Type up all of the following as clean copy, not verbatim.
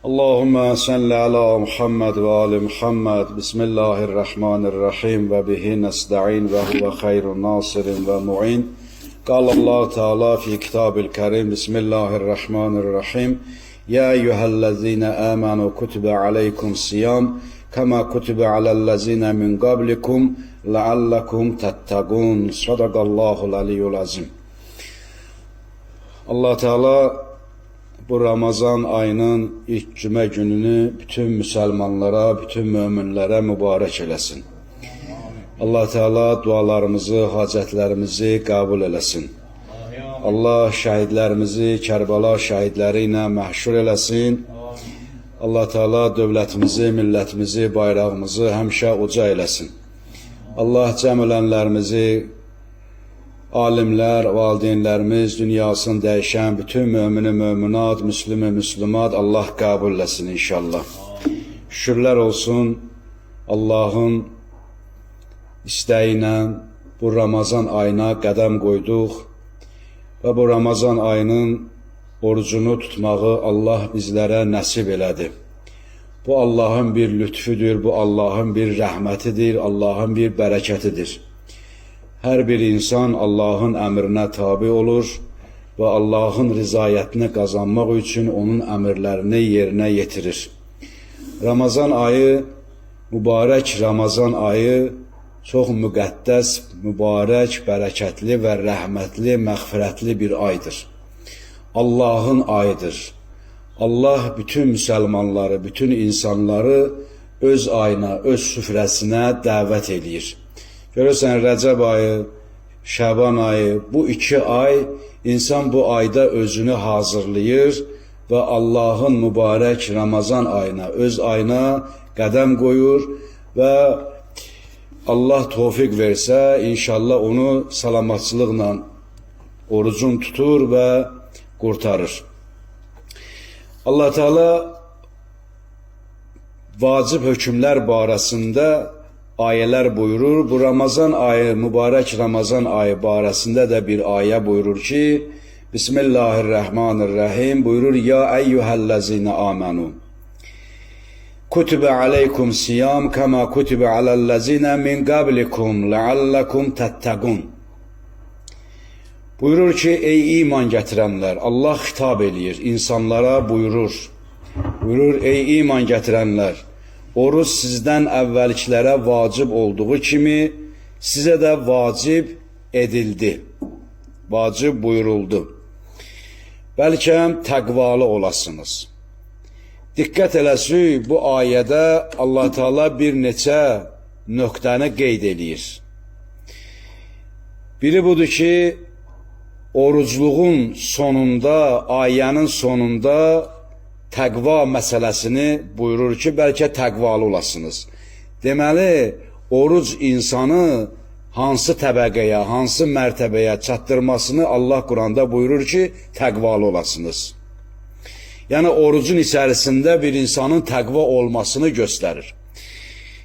Allahümme salli ala Muhammed ve ali Muhammed. Bismillahirrahmanirrahim ve bihi nesta'in ve huve hayrun nasirin ve mu'in. Qalallahu Teala fi kitabil kerim. Bismillahirrahmanirrahim. Ya eyyühellezine amanu kutibe aleykum siyam kema kutibe alellezine min qablikum leallekum tettagun. Sadakallahul aliyyul azim. Allah Teala bu Ramazan ayının ilk cümə gününü bütün müsəlmanlara, bütün möminlərə mübarək eləsin. Allah Teala dualarımızı, hacətlərimizi qəbul eləsin. Allah şəhidlərimizi Kərbala şəhidləri ilə məhşur eləsin. Allah Teala dövlətimizi, millətimizi, bayrağımızı həmişə uca eləsin. Allah cəm ölənlərimizi, alimlər, valideynlərimiz, dünyasını dəyişən bütün mömini möminat, müslümü müslümat Allah qəbul eləsin inşallah. Şükürlər olsun Allahın istəyi ilə bu Ramazan ayına qədəm qoyduq və bu Ramazan ayının orucunu tutmağı Allah bizlərə nəsib elədi. Bu Allahın bir lütfüdür, bu Allahın bir rəhmətidir, Allahın bir bərəkətidir. Hər bir insan Allahın əmrinə tabi olur və Allahın rizayətini qazanmaq üçün onun əmrlərini yerinə yetirir. Ramazan ayı, mübarək Ramazan ayı çox müqəddəs, mübarək, bərəkətli və rəhmətli, məğfirətli bir aydır. Allahın ayıdır. Allah bütün müsəlmanları, bütün insanları öz ayına, öz süfrəsinə dəvət edir. Görürsən, Rəcəb ayı, Şəban ayı, bu iki ay insan bu ayda özünü hazırlayır və Allahın mübarək Ramazan ayına, öz ayına qədəm qoyur və Allah tövfiq versə, inşallah onu salamatçılıqla orucun tutur və qurtarır. Allah Teala vacib hökmlər barəsində ayələr buyurur. Bu Ramazan ayı, mübarək Ramazan ayı barəsində də bir ayə buyurur ki, Bismillahirrahmanirrahim buyurur, Ya eyyühellezine amenu kutibe aleykum siyam kema kutibe alellezine min qablikum leallekum tettegun. Buyurur ki, ey iman gətirənlər, Allah xitab eləyir, insanlara buyurur. Buyurur, ey iman gətirənlər, oruç sizdən əvvəlkilərə vacib olduğu kimi sizə də vacib edildi, vacib buyuruldu. Bəlkə təqvalı olasınız. Diqqət eləsək, bu ayədə Allah Teala bir neçə nöqtəni qeyd eləyir. Biri budur ki, orucluğun sonunda, ayənin sonunda təqva məsələsini buyurur ki, bəlkə təqvalı olasınız. Deməli, oruc insanı hansı təbəqəyə, hansı mərtəbəyə çatdırmasını Allah Quranda buyurur ki, təqvalı olasınız. Yəni, orucun içərisində bir insanın təqva olmasını göstərir.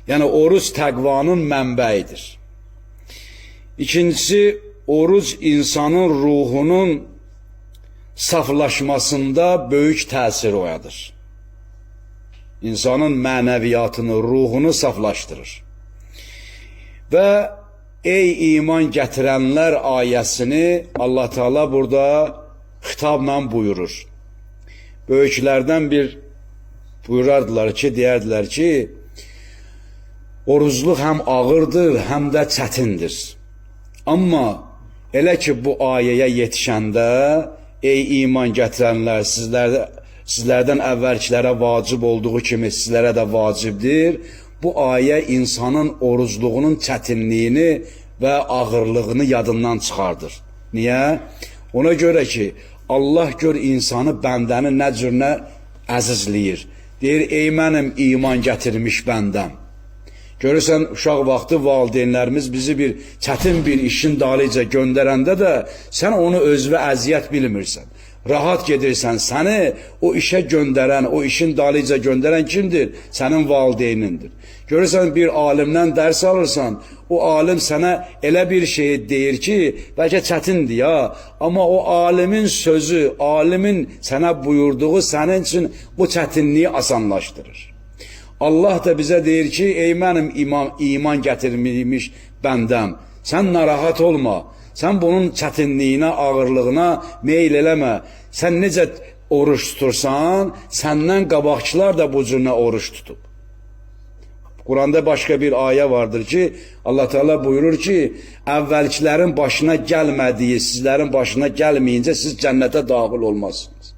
Yəni, oruc təqvanın mənbəyidir. İkincisi, oruc insanın ruhunun saflaşmasında böyük təsir oyadır. İnsanın mənəviyyatını, ruhunu saflaşdırır. Və ey iman gətirənlər ayəsini Allah Teala burada xitabla buyurur. Böyüklərdən bir buyurardılar ki, deyərdilər ki, orucluq həm ağırdır, həm də çətindir. Amma elə ki, bu ayəyə yetişəndə, ey iman gətirənlər, sizlərdən əvvəlkilərə vacib olduğu kimi sizlərə də vacibdir. Bu ayə insanın orucluğunun çətinliyini və ağırlığını yadından çıxardır. Niyə? Ona görə ki, Allah gör insanı, bəndəni nə cürünə əzizləyir. Deyir, ey mənim iman gətirmiş bəndəm. Görürsən, uşaq vaxtı valideynlərimiz bizi bir çətin bir işin dalıca göndərəndə də sən onu özvə əziyyət bilmirsən. rahat gedirsən, səni o işə göndərən, o işin dalıca göndərən kimdir? Sənin valideynindir. Görürsən, bir alimdən dərs alırsan, o alim sənə elə bir şey deyir ki, bəlkə çətindir ya, amma o alimin sözü, alimin sənə buyurduğu sənin üçün bu çətinliyi asanlaşdırır. Allah da bizə deyir ki, ey mənim iman gətirmiş bəndəm, sən narahat olma, sən bunun çətinliyinə, ağırlığına meyl eləmə. Sən necə oruç tutursan, səndən qabaqçılar da bu cürünə oruç tutub. Quranda başqa bir ayə vardır ki, Allah Teala buyurur ki, əvvəlkilərin başına gəlmədiyi, sizlərin başına gəlməyincə siz cənnətə daxil olmazsınız.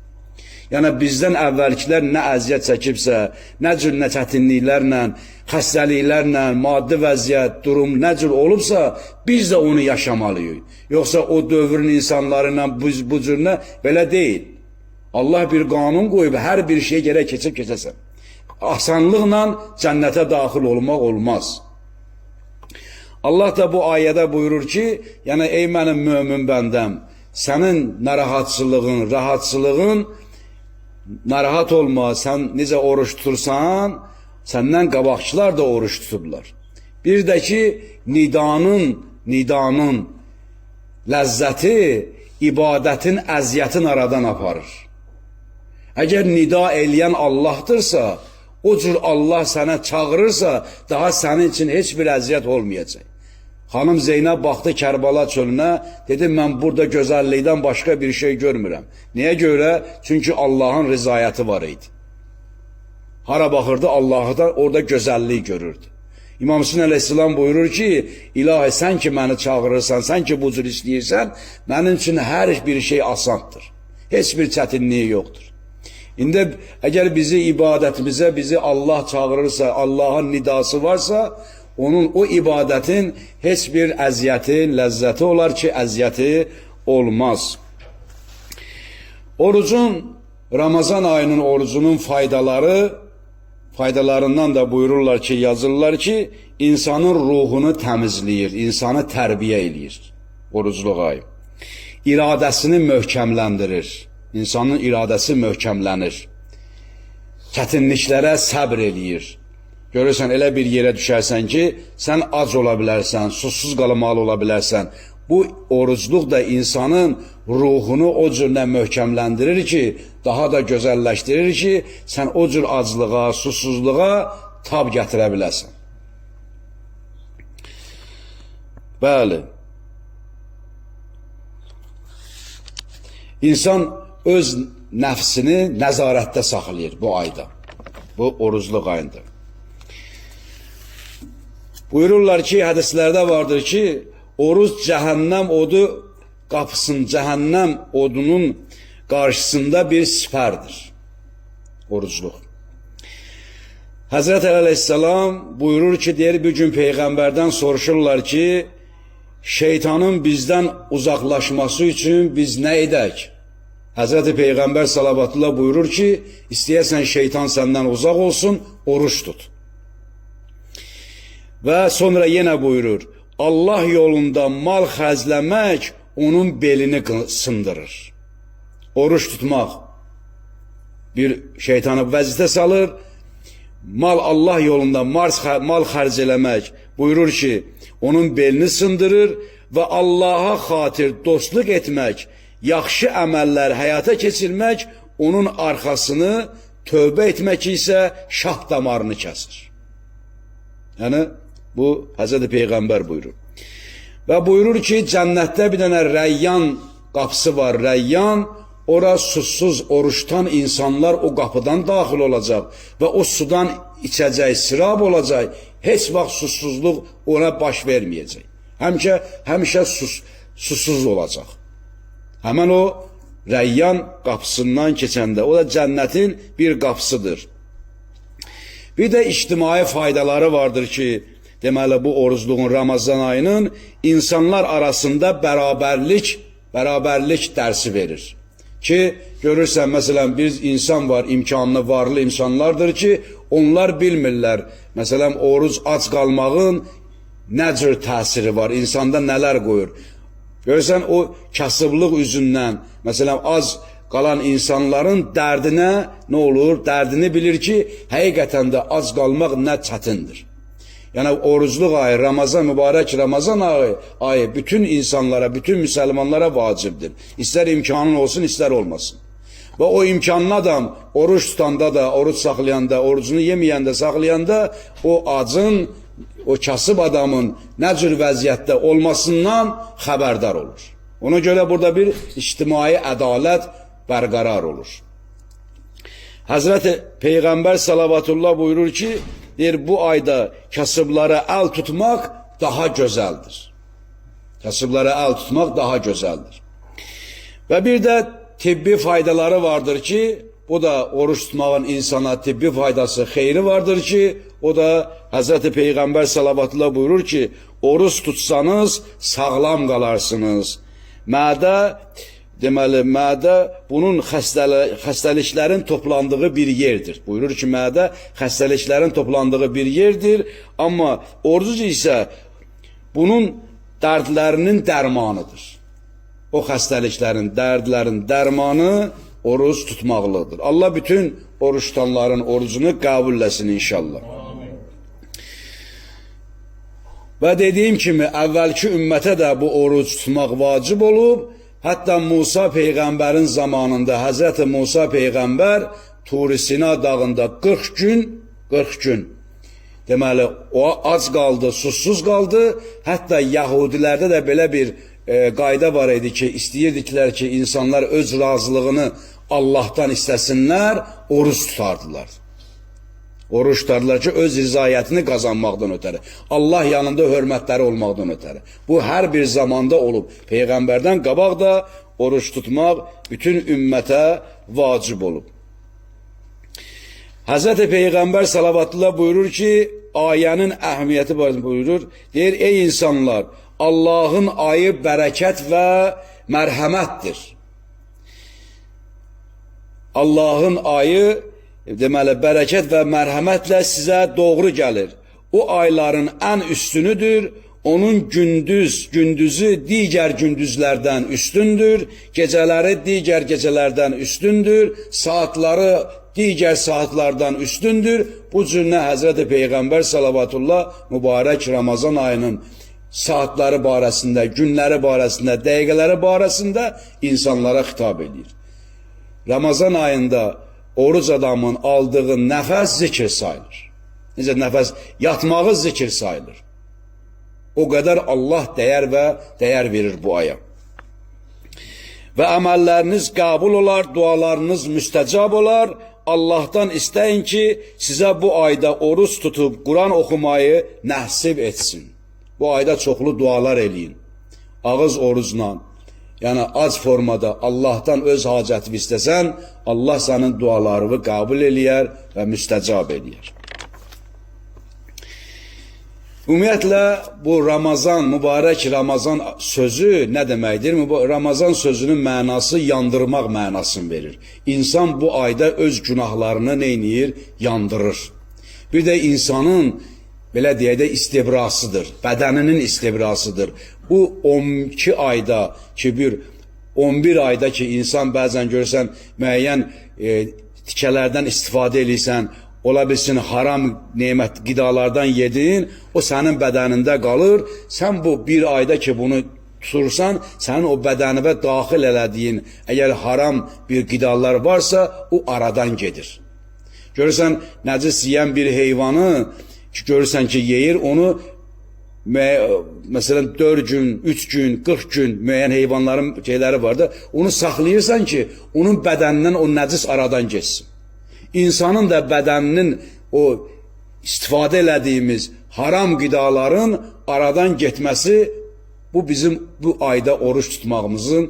Yəni bizdən əvvəlkilər nə əziyyət çəkibsə, nə cür nə çətinliklərlə, xəstəliklərlə, maddi vəziyyət, durum nə cür olubsa, biz də onu yaşamalıyıq. Yoxsa o dövrün insanları ilə bu cürünə belə deyil. Allah bir qanun qoyub, hər bir şey gərək keçib keçəsən. Asanlıqla cənnətə daxil olmaq olmaz. Allah da bu ayədə buyurur ki, yəni ey mənim mömin bəndəm, sənin narahatçılığın, rahatçılığın, narahat olma, sən necə oruç tutursan, səndən qabaqçılar da oruç tutublar. Bir də ki, nidanın ləzzəti ibadətin əziyyətin aradan aparır. Əgər nida eləyən Allahdırsa, o cür Allah sənə çağırırsa, daha sənin üçün heç bir əziyyət olmayacaq. Xanım Zeynəb baxdı Kərbala çölünə, dedi, mən burada gözəllikdən başqa bir şey görmürəm. Niyə görə? Çünki Allahın rızayəti var idi. Hara baxırdı, Allahı da orada gözəllik görürdü. İmam Hüseyin əleyhissalam buyurur ki, ilahi sən ki məni çağırırsan, sən ki bu cür istəyirsən, mənim üçün hər bir şey asandır. Heç bir çətinliyi yoxdur. İndi əgər bizi ibadətimizə, bizi Allah çağırırsa, Allahın nidası varsa, onun o ibadətin heç bir əziyyəti, ləzzəti olar ki, əziyyəti olmaz. Orucun, Ramazan ayının orucunun faydalarından da buyururlar ki, yazırlar ki, insanın ruhunu təmizləyir, insanı tərbiyə eləyir, orucluq ayı. İradəsini möhkəmləndirir, insanın iradəsi möhkəmlənir, çətinliklərə səbr eləyir. Görürsən, elə bir yerə düşərsən ki, sən ac ola bilərsən, susuz qalmalı ola bilərsən. Bu orucluq da insanın ruhunu o cürlə möhkəmləndirir ki, daha da gözəlləşdirir ki, sən o cür aclığa, susuzluğa tab gətirə biləsən. Bəli. İnsan öz nəfsini nəzarətdə saxlayır bu ayda, bu orucluq ayında. Buyururlar ki, hədislərdə vardır ki, oruc cəhənnəm odu qapısının, cəhənnəm odunun qarşısında bir sipərdir. Orucluq. Həzrət Əleyhisselam buyurur ki, deyir, bir gün Peyğəmbərdən soruşurlar ki, şeytanın bizdən uzaqlaşması üçün biz nə edək? Həzrət Peyğəmbər salavatullah buyurur ki, istəyərsən şeytan səndən uzaq olsun, oruç tut. Və sonra yenə buyurur, Allah yolunda mal xərcləmək onun belini sındırır. Oruç tutmaq bir şeytanı vəzifə salır, Allah yolunda mal xərc eləmək buyurur ki, onun belini sındırır və Allaha xatir dostluq etmək, yaxşı əməllər həyata keçirmək, onun arxasını tövbə etmək isə şah damarını kəsir. Yəni, bu Həzrəti Peyğəmbər buyurur. Və buyurur ki, cənnətdə bir dənə Rəyyan qapısı var. Rəyyan, ora susuz, oruçdan insanlar o qapıdan daxil olacaq və o sudan içəcək, sirab olacaq. Heç vaxt susuzluq ona baş verməyəcək. Həmişə susuz olacaq. Həmən o Rəyyan qapısından keçəndə, o da cənnətin bir qapısıdır. Bir də ictimai faydaları vardır ki, deməli bu orucluğun Ramazan ayının insanlar arasında bərabərlik dərsi verir. Ki, görürsən, məsələn, bir insan var, imkanlı, varlı insanlardır ki, onlar bilmirlər, məsələn, oruc ac qalmağın nə cür təsiri var, insanda nələr qoyur. Görürsən, o kasıblıq üzündən, məsələn, qalan insanların dərdinə nə olur? Dərdini bilir ki, həqiqətən də ac qalmaq nə çətindir. Yəni orucluq ayı, Ramazan, mübarək Ramazan ayı bütün insanlara, bütün müsəlmanlara vacibdir. İstər imkanın olsun, istər olmasın. Və o imkanlı adam oruç tutanda da, oruç saxlayanda, orucunu yeməyəndə, saxlayanda o acın, o kasıb adamın nə cür vəziyyətdə olmasından xəbərdar olur. Ona görə burada bir ictimai ədalət bərqərar olur. Həzrəti Peyğəmbər salavatullah buyurur ki, bu ayda kasıblara əl tutmaq daha gözəldir. Kasıblara əl tutmaq daha gözəldir. Və bir də tibbi faydaları vardır ki, o da oruç tutmağın insana tibbi faydası, xeyri vardır ki, o da Həzrəti Peyğəmbər salavatullah buyurur ki, oruç tutsanız sağlam qalarsınız. Mədə, deməli, mədə bunun xəstəliklərin toplandığı bir yerdir. Buyurur ki, mədə xəstəliklərin toplandığı bir yerdir. Amma oruc isə bunun dərdlərinin dərmanıdır. O xəstəliklərin, dərdlərin dərmanı oruc tutmaqlıdır. Allah bütün oruç tutanların orucunu qəbulləsin inşallah. Və dediyim kimi, əvvəlki ümmətə də bu oruc tutmaq vacib olub. Hətta Musa Peyğəmbərin zamanında Həzrəti Musa Peyğəmbər Tur-i Sina dağında 40 gün deməli o ac qaldı, susuz qaldı. Hətta Yahudilərdə də belə bir qayda var idi ki, istəyirdiklər ki, insanlar öz razılığını Allahdan istəsinlər, oruç tutardılar. Oruç tutardılar ki, öz rizayətini qazanmaqdan ötəri, Allah yanında hörmətləri olmaqdan ötəri. Bu, hər bir zamanda olub. Peyğəmbərdən qabaq da oruç tutmaq bütün ümmətə vacib olub. Həzrəti Peyğəmbər salavatullah buyurur ki, ayənin əhəmiyyəti buyurur, deyir, ey insanlar, Allahın ayı bərəkət və mərhəmətdir. Allahın ayı, deməli, bərəkət və mərhəmətlə sizə doğru gəlir. O ayların ən üstünüdür, onun gündüzü digər gündüzlərdən üstündür, gecələri digər gecələrdən üstündür, saatları digər saatlardan üstündür. Bu cürlə Həzrəti Peyğəmbər salavatullah mübarək Ramazan ayının saatları barəsində, günləri barəsində, dəqiqələri barəsində insanlara xitab edir. Ramazan ayında oruc adamın aldığı nəfəs zikir sayılır. Necə nəfəs yatmağı zikir sayılır. O qədər Allah dəyər verir bu aya. Və əməlləriniz qəbul olar, dualarınız müstəcab olar. Allahdan istəyin ki, sizə bu ayda oruç tutub Quran oxumayı nəsib etsin. Bu ayda çoxlu dualar eləyin. Ağız orucla, yəni ac formada Allahdan öz hacətini istəsən, Allah sənin dualarını qəbul eləyər və müstəcab eləyər. Ümumiyyətlə, bu Ramazan, mübarək Ramazan sözü nə deməkdir? Ramazan sözünün mənası yandırmaq mənasını verir. İnsan bu ayda öz günahlarını neyniyir? Yandırır. Bir də insanın, belə deyək də, istibrasıdır, bədəninin istibrasıdır. Bu 12 ayda ki, 11 ayda ki, insan bəzən görürsən, müəyyən tikələrdən istifadə edirsən, ola bilsin haram nemət qidalardan yedin, o sənin bədənində qalır. Sən bu bir ayda ki, bunu tutursan, sənin o bədənivə daxil elədiyin, əgər haram bir qidalar varsa, o aradan gedir. Görürsən, nəcis yiyən bir heyvanı, görürsən ki, yeyir, onu məsələn 4 gün, 3 gün, 40 gün müəyyən heyvanların şeyləri var da, onu saxlayırsan ki, onun bədənindən o nəcis aradan geçsin. İnsanın da bədəninin o istifadə elədiyimiz haram qidaların aradan getməsi, bu bizim bu ayda oruç tutmağımızın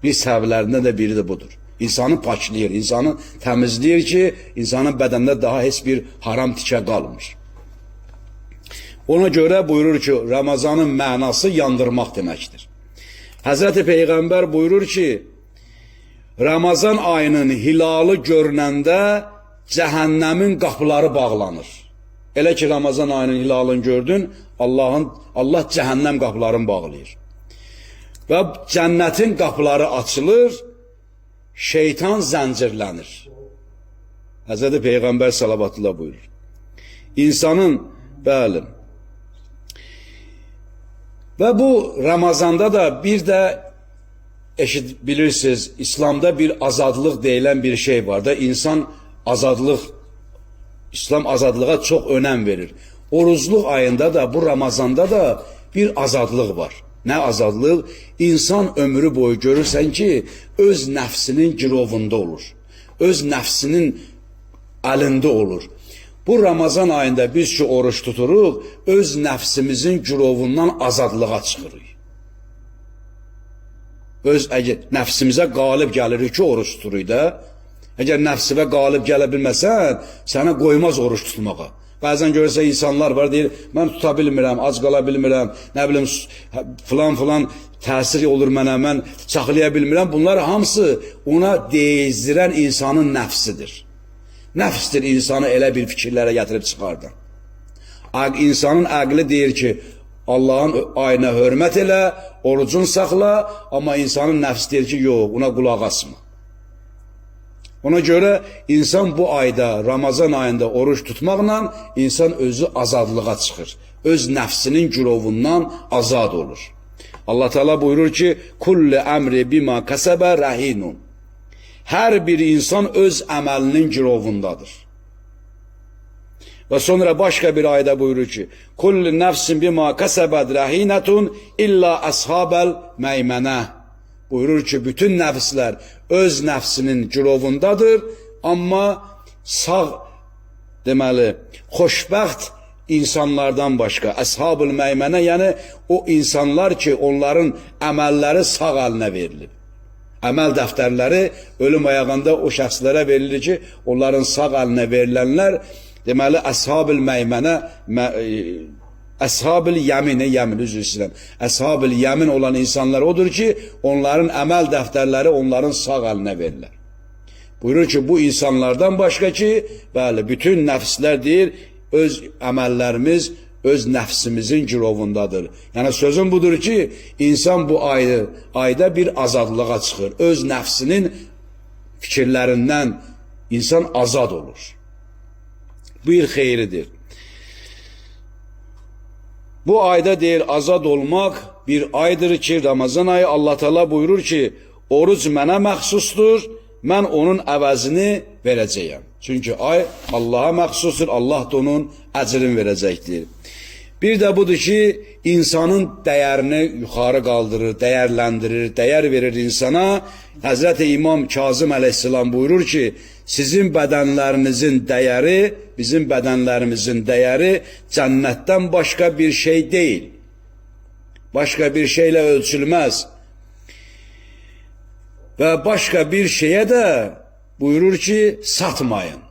bir səbəblərindən də biri də budur. İnsanı paklayır, insanı təmizləyir ki, insanın bədənində daha heç bir haram tikə qalmır. Ona görə buyurur ki, Ramazanın mənası yandırmaq deməkdir. Həzrəti Peyğəmbər buyurur ki, Ramazan ayının hilalı görünəndə cəhənnəmin qapıları bağlanır. Elə ki, Ramazan ayının hilalını gördün, Allah cəhənnəm qapılarını bağlayır. Və cənnətin qapıları açılır şeytan zəncirlənir. Həzrəti Peyğəmbər salavatullah buyurur. İnsanın, bəli. Və bu Ramazanda da bir də bilirsiniz, İslamda bir azadlıq deyilən bir şey var da, insan azadlıq, İslam azadlığa çox önəm verir. Orucluq ayında da, bu Ramazanda da bir azadlıq var. Nə azadlıq? İnsan ömrü boyu görürsən ki, öz nəfsinin girovunda olur. Öz nəfsinin əlində olur. Bu Ramazan ayında biz ki oruç tuturuq, öz nəfsimizin girovundan azadlığa çıxırıq. Öz nəfsimizə qalib gəlirik ki, oruç tuturuq da. Əgər nəfsivə qalib gələ bilməsən, sənə qoymaz oruç tutmağa. Bəzən görürsə insanlar var, deyir, mən tuta bilmirəm, ac qala bilmirəm, nə bilim, filan təsir olur mənə, mən saxlaya bilmirəm. Bunlar hamısı ona deyizdirən insanın nəfsidir. Nəfsdir insanı elə bir fikirlərə gətirib çıxardı. İnsanın əqli deyir ki, Allahın ayına hörmət elə, orucun saxla, amma insanın nəfs deyir ki, yox, ona qulaq asma. Ona görə insan bu ayda, Ramazan ayında oruç tutmaqla insan özü azadlığa çıxır. Öz nəfsinin girovundan azad olur. Allah Teala buyurur ki, kulli əmri bima kəsəbə rəhinun. Hər bir insan öz əməlinin girovundadır. Və sonra başqa bir ayda buyurur ki, kulli nəfsin bima kəsəbəd rəhinətun illa əshabəl məymənə. Buyurur ki, bütün nəfslər öz nəfsinin girovundadır, amma sağ, deməli, xoşbəxt insanlardan başqa, əshab-ül məymənə, yəni o insanlar ki, onların əməlləri sağ əlinə verilib. Əməl dəftərləri ölüm ayağında o şəxslərə verilir ki, onların sağ əlinə verilənlər, deməli, əshab-ül məymənə, əshab-ül yəmin, üzr istəyirəm. Əshab-ül yəmin olan insanlar odur ki, onların əməl dəftərləri onların sağ əlinə verilir. Buyurur ki, bu insanlardan başqa ki, bəli, bütün nəfslər deyir, öz əməllərimiz öz nəfsimizin girovundadır. Yəni sözüm budur ki, insan bu ayda bir azadlığa çıxır. Öz nəfsinin fikirlərindən insan azad olur. Bu bir xeyridir. Bu ayda deyir, azad olmaq bir aydır ki, Ramazan ayı Allah Teala buyurur ki, oruc mənə məxsusdur, mən onun əvəzini verəcəyəm. Çünki ay Allaha məxsusdur, Allah da onun əcrini verəcəkdir. Bir də budur ki, insanın dəyərini yuxarı qaldırır, dəyərləndirir, dəyər verir insana. Həzrəti İmam Kazım əleyhissalam buyurur ki, sizin bədənlərinizin dəyəri, bizim bədənlərimizin dəyəri cənnətdən başqa bir şey deyil. Başqa bir şeylə ölçülməz. Və başqa bir şeyə də buyurur ki, satmayın.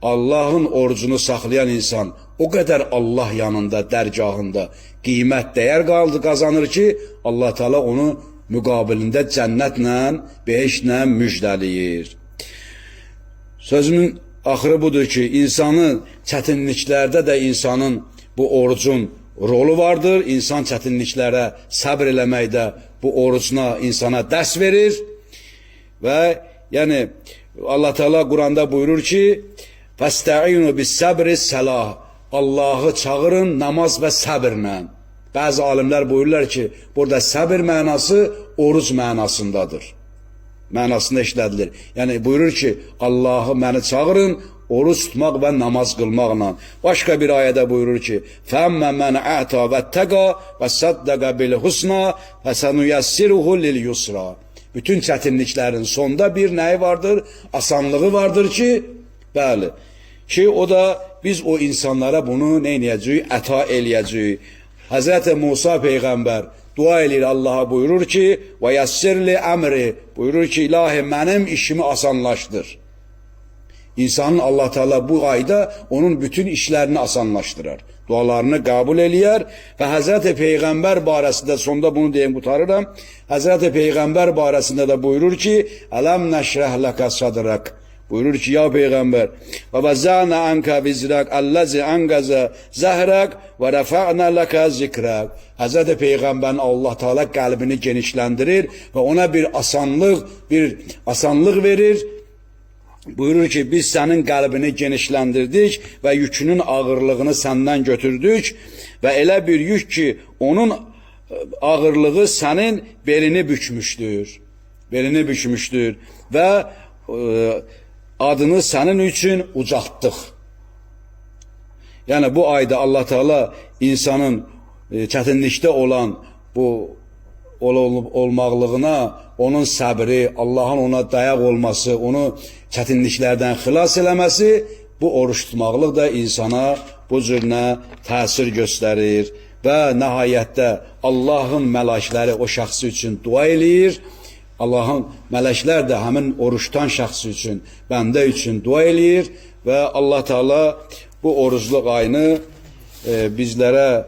Allahın orucunu saxlayan insan o qədər Allah yanında, dərgahında qiymət, dəyər qazanır ki, Allah Teala onu müqabilində cənnətlə, behiştlə müjdəliyir. Sözümün axırı budur ki, insanın çətinliklərdə də insanın bu orucun rolu vardır. İnsan çətinliklərə səbr eləməkdə bu orucuna insana dərs verir. Və yəni Allah Teala Quranda buyurur ki, "Fəstəinu bis-səbri səlah." Allahı çağırın namaz və səbirlə. Bəzi alimlər buyururlar ki, burada səbir mənası oruc mənasındadır. Mənasında işlədilir. Yəni buyurur ki, Allahı məni çağırın, oruç tutmaq və namaz qılmaqla. Başqa bir ayədə buyurur ki, "Fəmmə mən a'ta vəttəqa və saddəqa bil husna fəsənuyassiruhu lil yusra." Bütün çətinliklərin sonda bir nəyi vardır? Asanlığı vardır ki, bəli, ki o da biz o insanlara bunu nə edəcəyik? Əta eləyəcəyik. Həzrəti Musa Peyğəmbər dua edir Allaha, buyurur ki, "Və yassirli əmri", buyurur ki, "İlahi, mənim işimi asanlaşdır." İnsanın Allah Teala bu ayda onun bütün işlərini asanlaşdırar. Dualarını qəbul eləyər və Həzrəti Peyğəmbər barəsində, sonda bunu deyim, qutarıram. Həzrəti Peyğəmbər barəsində də buyurur ki, "Ələm nəşrəh ləkə sadrak." Buyurur ki, ya Peygamber, ve vazana anka vizrak allazi angaza zahrak ve rafa'na laka zikrak. Hazreti Peygamberin Allah Teala kalbini genişlendirir ve ona bir asanlık verir. Buyurur ki, biz senin kalbini genişlendirdik ve yükünün ağırlığını senden götürdük ve elə bir yük ki, onun ağırlığı senin belini bükmüştür. Belini bükmüştür ve adını senin için ucalttık. Yani bu ayda Allah Teala insanın çətinlikdə olan bu olmaqlığına, onun səbri, Allahın ona dayaq olması, onu çətinliklərdən xilas eləməsi, bu oruç tutmaqlıq da insana bu cürünə təsir göstərir və nəhayətdə Allahın mələkləri o şəxsi üçün dua eləyir. Allahın mələklər də həmin oruçdan şəxsi üçün, bəndə üçün dua eləyir və Allah Teala bu orucluq ayını bizlərə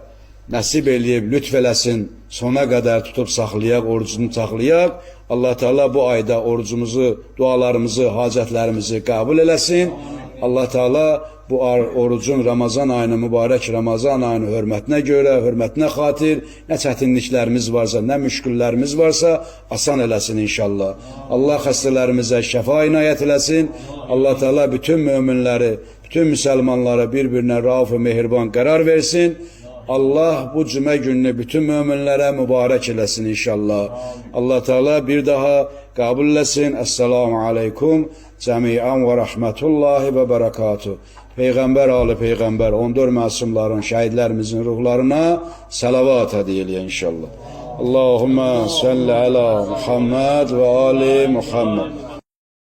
nəsib eləyib, lütf eləsin, sona qədər tutub saxlayaq, orucunu saxlayaq. Allah Teala bu ayda orucumuzu, dualarımızı, hacətlərimizi qəbul eləsin. Allah Teala bu orucun Ramazan ayını, mübarək Ramazan ayını hörmətinə görə, hörmətinə xatir, nə çətinliklərimiz varsa, nə müşküllərimiz varsa, asan eləsin inşallah. Allah xəstələrimizə şəfa inayət eləsin. Allah Teala bütün möminləri, bütün müsəlmanları bir-birinə rauf və mehriban qərar versin. Allah bu cümə gününü bütün möminlərə mübarək eləsin inşallah. Allah Teala bir daha qəbul eləsin. Esselamu aleykum cəmiən və rəhmətullahi və bərəkatuhu. Peyğəmbər, Ali Peyğəmbər, 14 məsumların, şəhidlərimizin ruhlarına salavat hədiyyə inşallah. Allahümmə salli ala Muhammed və ali Muhammed.